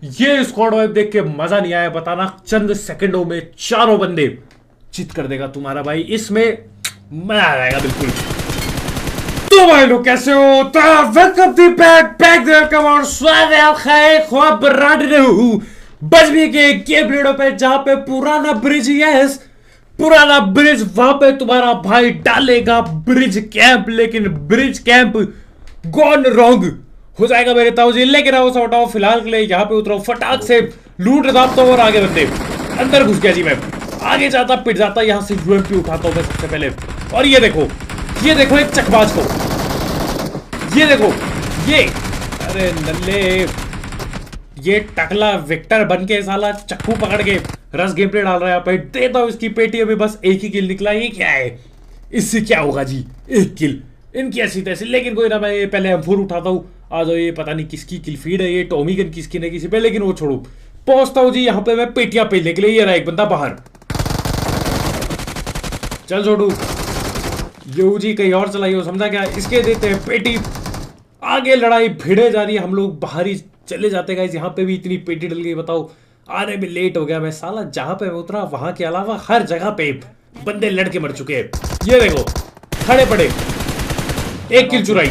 ये squad wipe देख के मजा नहीं आया बताना, चंद सेकंडों में चारों बंदे चित कर देगा तुम्हारा भाई, इसमें मजा आ जाएगा बिल्कुल। तो भाई लोग कैसे हो, तो welcome to back there come on स्वागत है खाए ख्वाब राड रहू बजबी के गेम प्लेडो पे, जहां पे पुराना ब्रिज, यस पुराना ब्रिज, वहां पे तुम्हारा भाई डालेगा ब्रिज कैंप, लेकिन ब्रिज कैंप गॉन रॉन्ग हो जाएगा मेरे ताऊजी। लेकिन आओ हटाओ, फिलहाल के लिए यहाँ पे उतरो, फटाक से लूट रदाबता हूँ और आगे बंदे अंदर घुस गया जी। मैं आगे जाता पिट जाता, यहाँ से यूएमपी उठाता हूँ मैं सबसे पहले। और ये देखो एक चकबाज को, ये देखो ये, अरे नल्ले ये टकला विक्टर बन के साला चक्कू पकड़ के रस गेम प्ले डाल रहा है यहाँ पे। देता हूँ इसकी पेटी, अभी बस एक ही किल निकला। ये क्या है, इससे क्या होगा जी, एक किल इनकी ऐसी तैसी। लेकिन कोई ना, मैं पहले M4 उठाता हूँ। आ जाओ, ये पता नहीं किसकी किल फीड है, ये टॉमी गन किसकी नहीं किसी पे, लेकिन वो छोड़ो। पहुंचता हूँ जी यहाँ पे मैं पेटियां पेलने के लिए। ये रहा एक बंदा बाहर, चल छोड़ू यू जी, कहीं और चलाई हो समझा क्या। इसके देते हैं पेटी, आगे लड़ाई भिड़े जा रही है, हम लोग बाहर ही चले जाते गाइस। यहाँ पे भी इतनी पेटी डल गई, बताओ आने में लेट हो गया मैं साला। जहां पे मैं उतरा वहां के अलावा हर जगह पे बंदे लड़के मर चुके हैं। ये देखो खड़े पड़े, एक किल चुराई,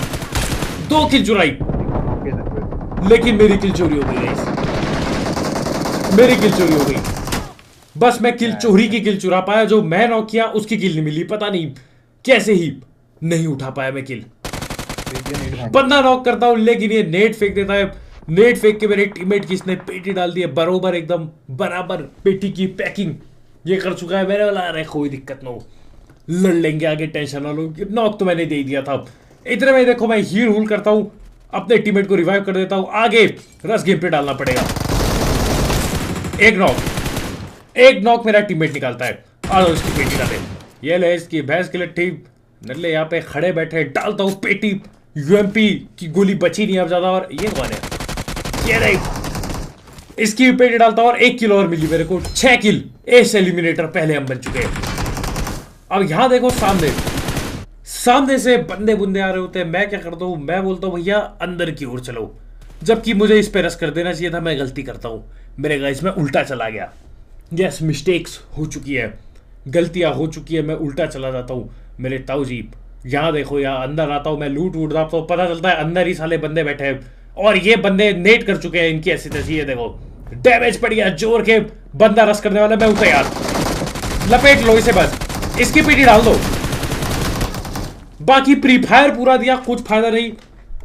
दो किल चुराई, लेकिन मेरी किल चोरी हो गई गाइस, मेरी किल चोरी हो गई। बस मैं किल चोरी की किल चुरा पाया, जो मैं नॉक किया उसकी किल नहीं मिली, पता नहीं कैसे ही नहीं उठा पाया मैं किल। बंदा नॉक करता हूं, लेकिन ये नेट फेंक देता है। नेट फेंक के मेरे टीममेट की इसने पेटी डाल दी है, बरोबर एकदम बराबर पेटी की पैकिंग ये कर चुका है मेरे वाला। अरे कोई दिक्कत ना हो, लड़ लेंगे आगे, टेंशन ना लो। नॉक तो मैंने दे दिया था। इतने में देखो मैं हील हूल करता हूं, अपने टीममेट को रिवाइव कर देता हूं। आगे रस गेम पे डालना पड़ेगा। एक नॉक मेरा टीममेट निकालता है। आ जाओ इसकी पेटी डाले, ये ले इसकी भैंस की लट्ठी। नल्ले यहाँ पे खड़े बैठे, डालता हूँ पेटी। यूएमपी की गोली बची नहीं अब ज्यादा। और ये कौन है, ये नहीं, इसकी पेटी डालता हूँ और एक किल और मिली मेरे को। 6 किल एस एलिमिनेटर पहले हम बन चुके हैं। अब यहां देखो सामने से बंदे बुंदे आ रहे होते हैं। मैं क्या करता हूं, मैं बोलता हूं भैया अंदर की ओर चलो, जबकि मुझे इस पे रस कर देना चाहिए था। मैं गलती करता हूं मेरे गाइस, मैं उल्टा चला गया। यस मिस्टेक्स हो चुकी है, गलतियां हो चुकी है, मैं उल्टा चला जाता हूं मेरे ताऊ जी। यहाँ देखो, यहाँ अंदर आता हूं मैं, लूट वूट जाता हूं, पता चलता है अंदर ही साले बंदे बैठे हैं और ये बंदे नेट कर चुके हैं इनकी ऐसी तैसी। ये देखो डैमेज पड़ गया जोर के, बंदा रस करने वाला। मैं उठा यार, लपेट लो इसे, बस इसकी पीटी डाल दो। बाकी प्री फायर पूरा दिया, कुछ फायदा नहीं,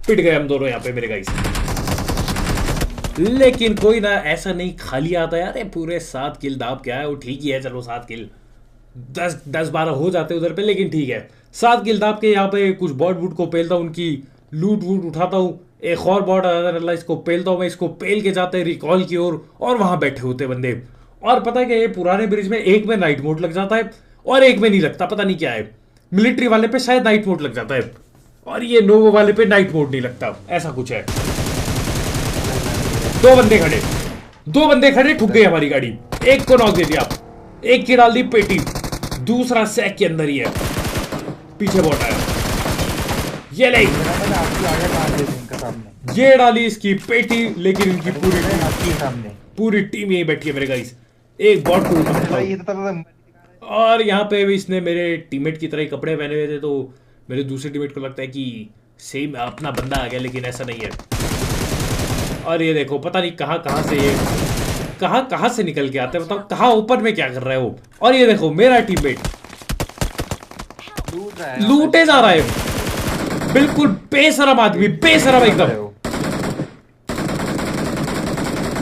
पिट गए हम दोनों यहाँ पे मेरे गाइस। लेकिन कोई ना, ऐसा नहीं खाली आता यार। ये पूरे 7 किल दाब क्या है, वो ठीक ही है। चलो 7 किल 10-12 हो जाते उधर पे, लेकिन ठीक है। 7 किल दाब के यहाँ पे कुछ बॉट वूट को पेलता हूँ, उनकी लूट वूट उठाता हूँ। एक और बॉट अल्लाह इसको पेलता हूँ मैं, इसको पेल के जाते हैं रिकॉल की ओर, और वहां बैठे होते बंदे। और पता है कि ये पुराने ब्रिज में एक में नाइट मोड लग जाता है और एक में नहीं लगता, पता नहीं क्या है। मिलिट्री वाले पे शायद नाइट मोड लग जाता है और ये नोवो वाले पे नाइट मोड नहीं लगता, ऐसा कुछ है। दो बंदे खड़े ठुक गई हमारी गाड़ी। एक को नॉक दे दिया, एक की डाल दी पेटी, दूसरा सैक के अंदर ही है, पीछे बॉट आया। ये ले, ये डाली इसकी पेटी, लेकिन इनकी पूरी टीम यही बैठी है मेरे गाइस। एक बॉट को, और यहाँ पे भी इसने मेरे टीममेट की तरह ही कपड़े पहने हुए थे, तो मेरे दूसरे टीममेट को लगता है कि सेम अपना बंदा आ गया, लेकिन ऐसा नहीं है। और ये देखो पता नहीं कहाँ से ये कहाँ से निकल के आते हैं, बताओ कहाँ ऊपर में क्या कर रहा है वो। और ये देखो मेरा टीममेट लूटे जा रहा है, बिल्कुल बेशरम आदमी, बेशरम एकदम।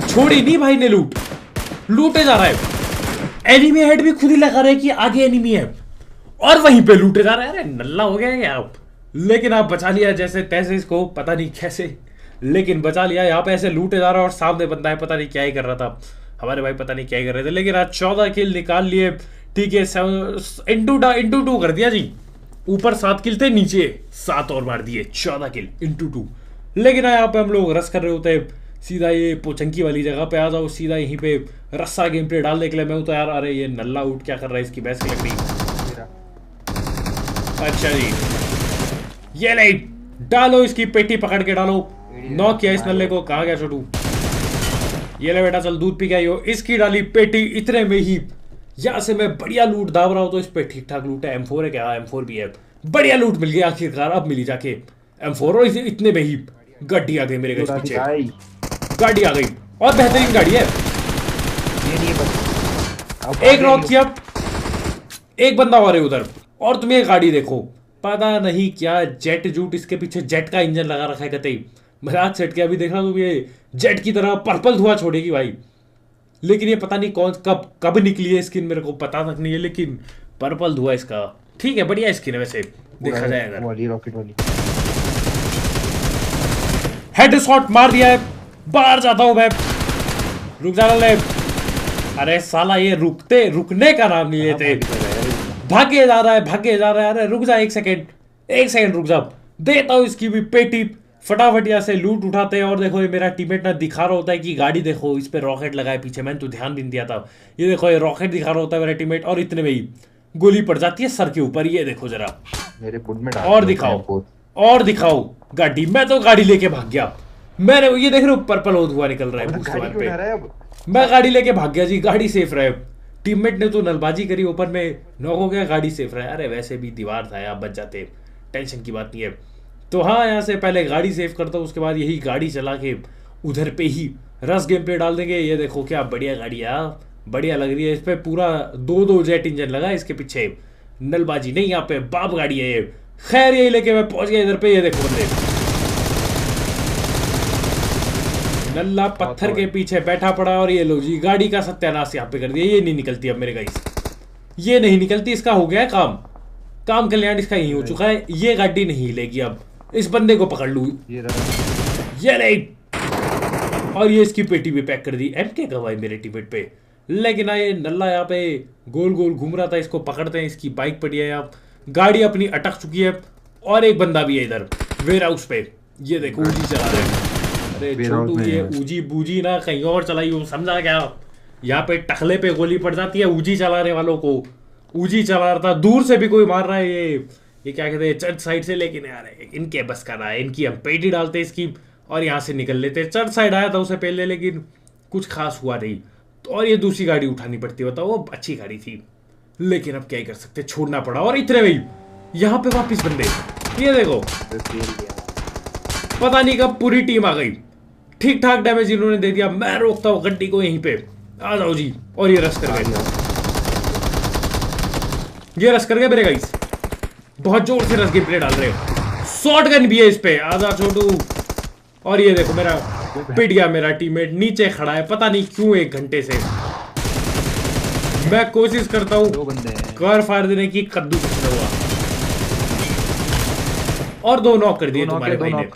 छोड़ी नहीं भाई ने, लूटे जा रहा है। एनिमी हेड भी खुद ही लगा रहे कि आगे एनिमी है और वहीं पे लूटे जा रहा है। अरे नल्ला हो गया क्या आप, लेकिन आप बचा लिया जैसे तैसे इसको, पता नहीं कैसे, लेकिन बचा लिया। यहाँ पे ऐसे लूटे जा रहा है और सामने बंदा है, पता नहीं क्या ही कर रहा था हमारे भाई, पता नहीं क्या ही कर रहे थे। लेकिन आज 14 किल निकाल लिए, ठीक है। इंटू 2 कर दिया जी। ऊपर 7 किल थे, नीचे 7 और मार दिए, 14 किल इंटू 2। लेकिन यहाँ पे हम लोग रस कर रहे होते हैं, सीधा ये पोचंकी वाली जगह पे आ जाओ, सीधा यहीं पे रस्सा गेम प्ले डालने के लिए। मैं तो यार, अरे ये नल्ला उठ क्या कर रहा है, इसकी भैंस की लकड़ी। अच्छा जी, ये नहीं, डालो इसकी पेटी, पकड़ के डालो। नॉक किया इस नल्ले को, कहा गया छोटू। ये ले बेटा चल दूध पी के आई हो। इसकी डाली पेटी इतने में ही यहाँ से मैं बढ़िया लूट दाब रहा हूँ, तो इस पे ठीक ठाक लूट है। M4 है क्या? M4 भी है। बढ़िया लूट मिल गया आखिरकार, अब मिली जाके M4। और इतने में ही गाड़ी आ गई मेरे घर पीछे, गाड़ी आ गई और बेहतरीन गाड़ी है। एक नॉक किया, एक बंदा और है उधर। और तुम ये गाड़ी देखो, पता नहीं क्या जेट जूट, इसके पीछे जेट का इंजन लगा रखा है कतई। मजाक सेट के अभी देख रहा तुम, ये जेट की तरह पर्पल धुआं छोड़ेगी भाई। लेकिन ये पता नहीं कौन कब निकली है स्किन, मेरे को पता तक नहीं है, लेकिन पर्पल धुआं इसका ठीक है, बढ़िया स्किन है वैसे देखा जाए अगर। वाली रॉकेट वाली हेडशॉट मार दिया है, बाहर जाता हूं मैं। रुक जा ले, अरे साला ये रुकने का नाम नहीं लेते, भागे जा रहा है भागे जा रहा है। अरे रुक जा एक सेकंड रुक जा, देता हूँ इसकी भी पेटी। फटाफट यहाँ से लूट उठाते हैं। और देखो ये मेरा टीममेट ना दिखा रहा होता है कि गाड़ी देखो इस पे रॉकेट लगा है पीछे, मैंने तो ध्यान भी नहीं दिया था। ये देखो ये रॉकेट दिखा रहा होता है मेरा टीममेट, और इतने में ही गोली पड़ जाती है सर के ऊपर। ये देखो जरा मेरे बुड में और दिखाओ गाड़ी। मैं तो गाड़ी लेके भाग गया, मैंने ये देख रहे हो पर्पल धुआं निकल रहा है। मैं गाड़ी लेके भाग गया जी, गाड़ी सेफ रहे। टीममेट ने तो नलबाजी करी, ऊपर में नॉक हो गया, गाड़ी सेफ रहा है। अरे वैसे भी दीवार था, आप बच जाते, टेंशन की बात नहीं है। तो हाँ, यहाँ से पहले गाड़ी सेव करता हूँ, उसके बाद यही गाड़ी चला के उधर पे ही रस गेम पे डाल देंगे। ये देखो क्या बढ़िया गाड़ी है, बढ़िया लग रही है। इस पे पूरा दो जेट इंजन लगा है इसके पीछे, नलबाजी नहीं, यहाँ पे बाप गाड़ी है ये। खैर यही लेके मैं पहुंच गया इधर पे। ये देखो बंदे, नल्ला पत्थर के पीछे बैठा पड़ा। और ये लो जी गाड़ी का सत्यानाश यहाँ पे कर दिया। ये नहीं निकलती अब मेरे गाइस, ये नहीं निकलती, इसका हो गया है काम कल्याण इसका यही हो चुका है। ये गाड़ी नहीं हिलेगी अब, इस बंदे को पकड़ लू, ये नहीं। और ये इसकी पेटी भी पैक कर दी। MK का भाई मेरे टीममेट पे, लेकिन ये नल्ला यहाँ पे गोल गोल घूम रहा था, इसको पकड़ते हैं। इसकी बाइक पड़ी है यहाँ, गाड़ी अपनी अटक चुकी है। और एक बंदा भी है इधर वेयर हाउस पे, ये देखो ऊजी चला रहे हैं। अरे छोटू ये ऊजी बूजी ना कहीं और चलाई हो, समझा क्या? यहाँ पे टखले पे गोली पड़ जाती है ऊजी चलाने वालों को। ऊजी चला रहा था, दूर से भी कोई मार रहा है। ये क्या कहते हैं, चर्च साइड से। लेकिन यार इनके बस का रहा है, इनकी हम पेटी डालते इसकी और यहाँ से निकल लेते। चर्च साइड आया था उसे पहले, लेकिन कुछ खास हुआ नहीं। तो और ये दूसरी गाड़ी उठानी पड़ती, बताओ, वो अच्छी गाड़ी थी, लेकिन अब क्या ही कर सकते, छोड़ना पड़ा। और इतने में यहाँ पे वापिस बंदे, ये देखो पता नहीं कब पूरी टीम आ गई। ठीक ठाक डैमेज इन्होंने दे दिया। मैं रोकता हूँ गड्डी को यहीं पे, आ जाओ जी। और ये रश कर गए, ये रश कर गए मेरे गाइस, बहुत जोर से रस गेम प्ले डाल रहे हो। शॉट गन भी है इस पे, आजा छोटू। और ये देखो मेरा पिट गया, मेरा टीममेट नीचे खड़ा है, पता नहीं क्यों 1 घंटे से। मैं कोशिश करता हूँ कवर फायर देने की, कद्दू कुछ हुआ। और 2 नॉक कर दिए तुम्हारे भाई ने।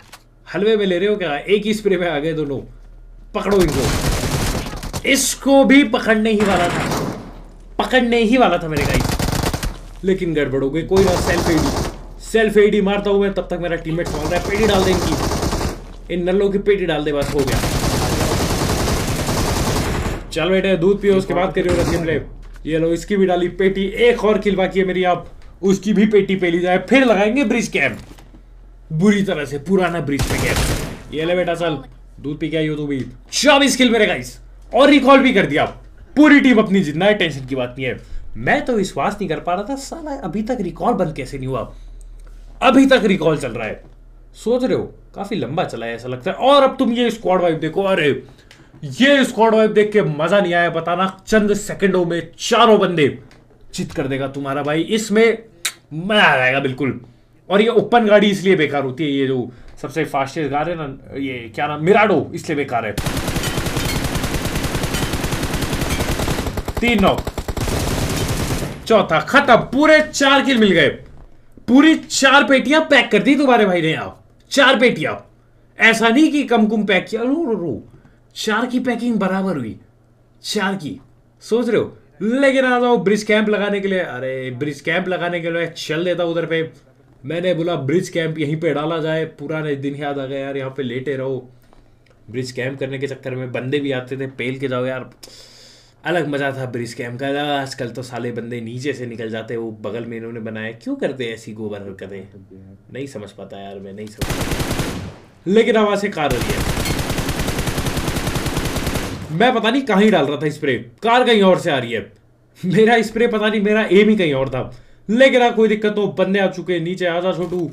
हलवे में ले रहे हो क्या? एक ही स्प्रे में आ गए दोनों। पकड़ो इनको, इसको भी पकड़ने ही वाला था मेरे गाइस, लेकिन गड़बड़ हो गई। कोई ना, सेल्फ एडी मारता हूं मैं, तब तक मेरा टीममेट मार रहा है। पेटी डाल दे इनकी, इन नल्लों की पेटी डाल दे, बस हो गया। चल बेटे दूध पियो, उसके बाद करियो रस गेम प्ले। ये लो इसकी भी डाली पेटी, एक और किल बाकी है मेरी, आप उसकी भी पेटी पे ली जाए। फिर लगाएंगे ब्रिज कैंप, बुरी तरह से पुराना ब्रिज पे कैंप। ये ले बेटा चल दूध पी के आई हो तू भी। 24 किल मेरे गाइस, और रिकॉल भी कर दिया। पूरी टीम अपनी जितना है, टेंशन की बात नहीं है। मैं तो विश्वास नहीं कर पा रहा था, साला अभी तक रिकॉल बंद कैसे नहीं हुआ। अभी तक रिकॉल चल रहा है, सोच रहे हो काफी लंबा चला है ऐसा लगता है। और अब तुम ये स्क्वाड वाइब देखो, अरे ये स्क्वाड वाइब देख के मजा नहीं आया बताना। चंद सेकंडों में 4 बंदे चित कर देगा तुम्हारा भाई, इसमें मजा आ जाएगा बिल्कुल। और ये ओपन गाड़ी इसलिए बेकार होती है, ये जो सबसे फास्टेस्ट गाड़ी है ना, ये क्या नाम, मिराडो, इसलिए बेकार है। 3 नॉक, चौथा खत्म, पूरे 4 किल मिल गए। पूरी 4 पेटियां पैक कर दी तुम्हारे भाई ने। आप 4 पेटियां, ऐसा नहीं कि कम कुम पैक किया, रो 4 की पैकिंग बराबर हुई, 4 की, सोच रहे हो। लेकिन आ जाओ ब्रिज कैंप लगाने के लिए। अरे ब्रिज कैंप लगाने के लिए चल देता उधर पे। मैंने बोला ब्रिज कैंप यहीं पे डाला जाए, पुराने दिन याद आ गए यार, यहाँ पे लेटे रहो। ब्रिज कैंप करने के चक्कर में बंदे भी आते थे, पेल के जाओ यार, अलग मजा था ब्रिज कैंप का। आजकल तो साले बंदे नीचे से निकल जाते, वो बगल में इन्होंने बनाया, क्यों करते हैं ऐसी गोबर हरकतें, नहीं समझ पाता यार, मैं नहीं समझ पाता। लेकिन आवाज से कार रही है, मैं पता नहीं कहाँ ही डाल रहा था स्प्रे, कार कहीं और से आ रही है, मेरा स्प्रे पता नहीं, मेरा एम ही कहीं और था। लेकिन कोई दिक्कत तो, बंदे आ चुके, नीचे आजा छोटू।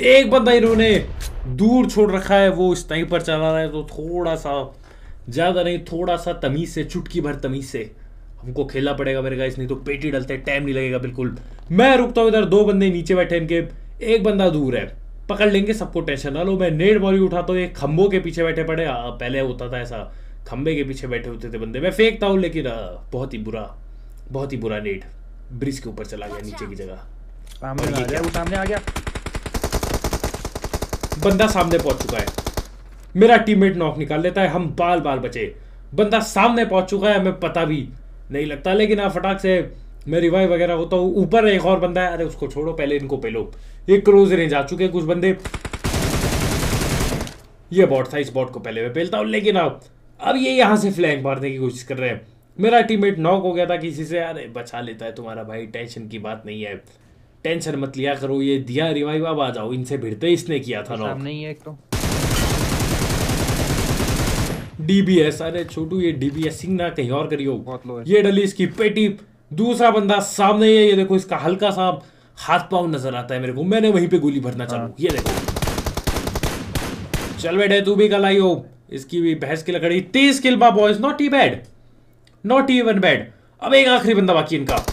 एक बंदा इन्होंने दूर छोड़ रखा है, वो स्नाइपर चला रहा है, तो थोड़ा सा, ज्यादा नहीं, थोड़ा सा तमीज से, चुटकी भर तमीज से हमको खेलना पड़ेगा मेरे गाइस, नहीं तो पेटी डलते टाइम नहीं लगेगा बिल्कुल। मैं रुकता हूँ इधर, दो बंदे नीचे बैठे इनके, एक बंदा दूर है, पकड़ लेंगे सबको, टेंशन ना लो। मैं नेट बॉली उठाता हूँ, एक खंभों के पीछे बैठे पड़े, पहले होता था ऐसा, खंबे के पीछे बैठे होते थे बंदे, मैं फेंकता हूँ, लेकिन बहुत ही बुरा नेट ब्रिज के ऊपर चला गया, नीचे की जगह। सामने आ गया, वो सामने आ गया, बंदा सामने पहुंच चुका है, मेरा टीममेट नॉक निकाल लेता है, हम बाल बाल बचे। बंदा सामने पहुंच चुका है, हमें पता भी नहीं लगता, लेकिन फटाक से मैं रिवाइव वगैरह होता हूँ। ऊपर एक और बंदा है, अरे उसको छोड़ो, पहले इनको पेलो। ये क्लोज रेंज आ चुके हैं कुछ बंदे, ये बॉट था, इस बॉट को पहले मैं पेलता हूँ, लेकिन अब ये यहाँ से फ्लैंक मारने की कोशिश कर रहे हैं। मेरा टीममेट नॉक हो गया था किसी से, अरे बचा लेता है तुम्हारा भाई, टेंशन की बात नहीं है, टेंशन मत लिया करो। ये दिया रिवाइव, अब आ जाओ, इनसे भिड़ते इसने किया था नॉक। सामने ही है एक तो डीबीएस, अरे छोटू ये डीबीएस सिंह ना कहीं और करियो, बहुत लो है। ये डली इसकी पेटी। दूसरा बंदा सामने ही है, ये देखो इसका हल्का सा हाथ पांव नजर आता है मेरे को, मैंने वहीं पे गोली भरना चालू, ये देखो। चल बेटे तू भी कल आई हो, इसकी भी भैंस की लकड़ी। 30 किल बा boys, not E bad, not even bad. अब एक आखिरी बंदा बाकी इनका,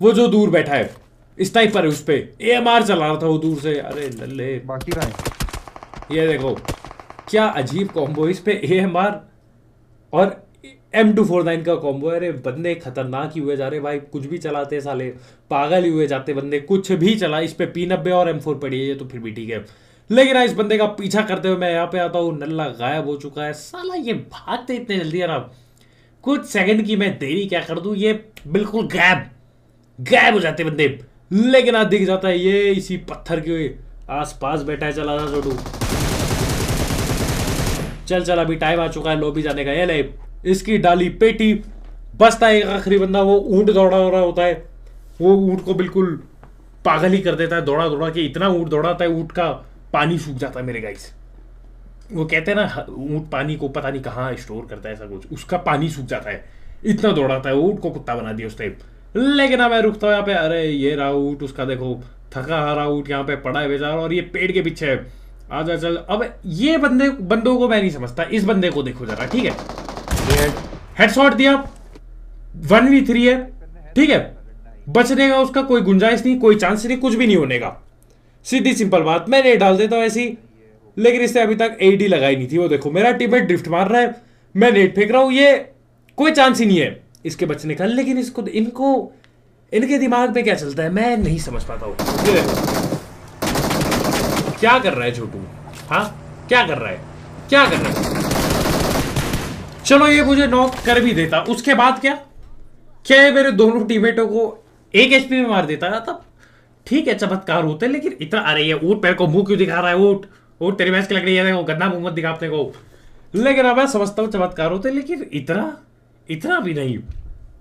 वो जो दूर बैठा है, स्नाइपर है, उस पे एएमआर चला रहा था वो दूर से। अरे लल्ले, बाकी कहाँ है? ये देखो क्या अजीब कॉम्बो, इस पे एएमआर और M249 का कॉम्बो। अरे बंदे खतरनाक ही हुए जा रहे भाई, कुछ भी चलाते साले, पागल ही हुए जाते बंदे, कुछ भी चला। इस पे P90 और M4 पड़ी है, ये तो फिर भी ठीक है, लेकिन इस बंदे का पीछा करते हुए मैं यहाँ पे आता हूँ, नल्ला गायब हो चुका है साला। ये भागते इतने जल्दी यार, कुछ सेकंड की मैं देरी क्या कर दूं, ये बिल्कुल गायब हो जाते बंदे। लेकिन आज दिख जाता है, ये इसी पत्थर के आसपास बैठा है। चला जा छोटू, चल अभी टाइम आ चुका है लॉबी जाने का। ये ले इसकी डाली पेटी, बसता है एक आखिरी बंदा, वो ऊंट दौड़ा हो रहा होता है, वो ऊंट को बिल्कुल पागल ही कर देता है, दौड़ा के इतना ऊंट दौड़ाता है, ऊंट का पानी सूख जाता है मेरे गाइस। वो कहते हैं ना ऊंट पानी को पता नहीं कहाँ स्टोर करता है, ऐसा कुछ, उसका पानी सूख जाता है, इतना दौड़ाता है, ऊंट को कुत्ता बना दिया उसने। लेकिन मैं रुकता हूँ यहाँ पे, अरे ये रहा ऊंट, उसका देखो थका हारा ऊंट यहाँ पे पड़ा है बेचारा, और ये पेड़ के पीछे है। आजा चल, अब ये बंदों को मैं नहीं समझता, इस बंदे को देखो जरा, ठीक है, हेडशॉट दिया, 1v3 है, ठीक है, बचने का उसका कोई गुंजाइश नहीं, कोई चांस नहीं, कुछ भी नहीं होने का, सीधी सिंपल बात। मैं नेट डाल देता हूँ ऐसी, लेकिन इससे अभी तक एडी लगाई नहीं थी। वो देखो मेरा टीममेट ड्रिफ्ट मार रहा है, मैं नेट फेंक रहा हूँ, ये कोई चांस ही नहीं है इसके बचने का। लेकिन इनके दिमाग में क्या चलता है मैं नहीं समझ पाता हूँ। क्या कर रहा है छोटू, हाँ क्या कर रहा है? चलो ये मुझे नॉक कर भी देता, उसके बाद क्या ये मेरे दोनों टीममेटों को एक एचपी में मार देता, तब ठीक है चमत्कार होते, लेकिन इतना, अरे ये ऊंट पैर को मुंह क्यों दिखा रहा है, ऊंट तेरी भैंस की लग रही है, देखो गंदा मुंह मत दिखा अपने को। लेकिन अब मैं समझता हूँ चमत्कार होते, लेकिन इतना भी नहीं,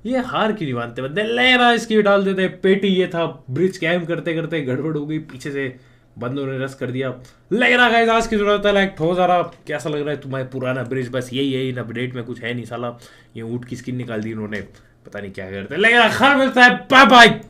ये हार क्यों नहीं मानते बंदे। लेना इसकी डाल देते पेटी, ये था ब्रिज कैम करते करते गड़बड़ हो गई, पीछे से बंदों ने रस कर दिया। लेकिन आज की जरूरत है, लाइक ठोस आ रहा, कैसा लग रहा है तुम्हारे पुराना ब्रिज? बस यही अपडेट में कुछ है नहीं साला, ये ऊंट की स्किन निकाल दी इन्होंने, पता नहीं क्या करते। लेकिन खैर मिलता है, बाय बाय।